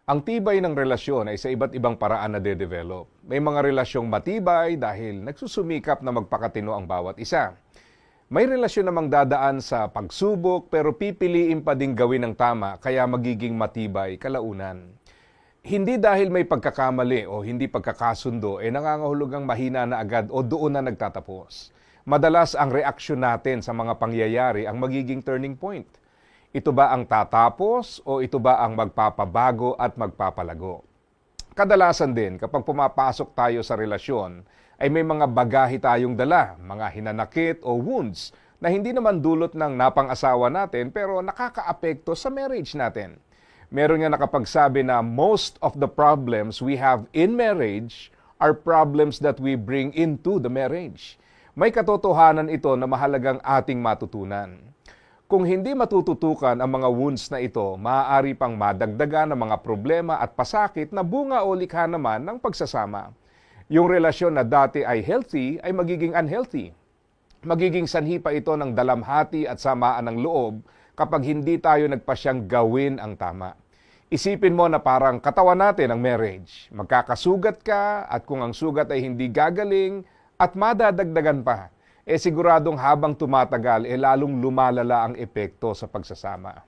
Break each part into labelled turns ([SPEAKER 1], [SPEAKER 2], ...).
[SPEAKER 1] Ang tibay ng relasyon ay sa iba't ibang paraan na de-develop. May mga relasyong matibay dahil nagsusumikap na magpakatino ang bawat isa. May relasyon namang dadaan sa pagsubok pero pipiliin pa ding gawin ng tama kaya magiging matibay kalaunan. Hindi dahil may pagkakamali o hindi pagkakasundo nangangahulugang mahina na agad o doon na nagtatapos. Madalas ang reaksyon natin sa mga pangyayari ang magiging turning point. Ito ba ang tatapos o ito ba ang magpapabago at magpapalago? Kadalasan din kapag pumapasok tayo sa relasyon ay may mga bagahe tayong dala, mga hinanakit o wounds na hindi naman dulot ng napang-asawa natin pero nakakaapekto sa marriage natin. Meron nga nakapagsabi na most of the problems we have in marriage are problems that we bring into the marriage. May katotohanan ito na mahalagang ating matutunan. Kung hindi matututukan ang mga wounds na ito, maaari pang madagdagan ng mga problema at pasakit na bunga o likha naman ng pagsasama. Yung relasyon na dati ay healthy ay magiging unhealthy. Magiging sanhi pa ito ng dalamhati at samaan ng loob kapag hindi tayo nagpasyang gawin ang tama. Isipin mo na parang katawan natin ang marriage. Magkakasugat ka at kung ang sugat ay hindi gagaling at madadagdagan pa, siguradong habang tumatagal, lalong lumalala ang epekto sa pagsasama.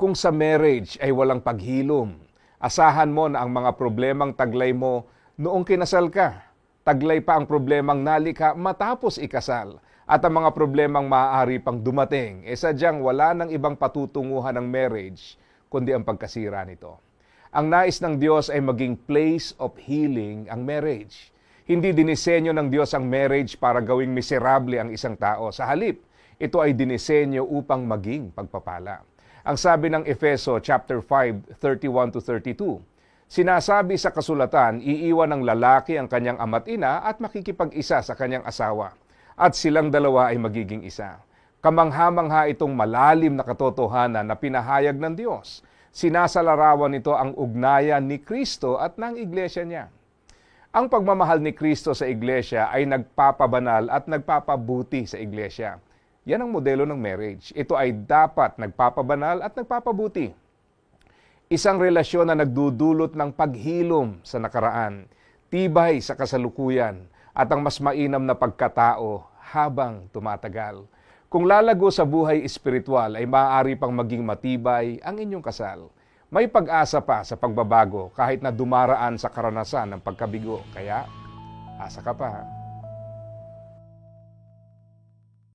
[SPEAKER 1] Kung sa marriage ay walang paghilom, asahan mo na ang mga problemang taglay mo noong kinasal ka. Taglay pa ang problemang nalikha matapos ikasal. At ang mga problemang maaari pang dumating, sadyang wala ng ibang patutunguhan ng marriage, kundi ang pagkasira nito. Ang nais ng Diyos ay maging place of healing ang marriage. Hindi dinisenyo ng Diyos ang marriage para gawing miserable ang isang tao. Sa halip, ito ay dinisenyo upang maging pagpapala. Ang sabi ng Efeso chapter 5:31-32, sinasabi sa kasulatan, iiwan ng lalaki ang kanyang ama't ina at makikipag-isa sa kanyang asawa, at silang dalawa ay magiging isa. Kamangha-mangha itong malalim na katotohanan na pinahayag ng Diyos. Sinasalarawan nito ang ugnayan ni Kristo at ng iglesia niya. Ang pagmamahal ni Kristo sa iglesia ay nagpapabanal at nagpapabuti sa iglesia. Yan ang modelo ng marriage. Ito ay dapat nagpapabanal at nagpapabuti. Isang relasyon na nagdudulot ng paghilom sa nakaraan, tibay sa kasalukuyan, at ang mas mainam na pagkatao habang tumatagal. Kung lalago sa buhay espiritual ay maaari pang maging matibay ang inyong kasal. May pag-asa pa sa pagbabago kahit na dumaraan sa karanasan ng pagkabigo. Kaya, asa ka pa.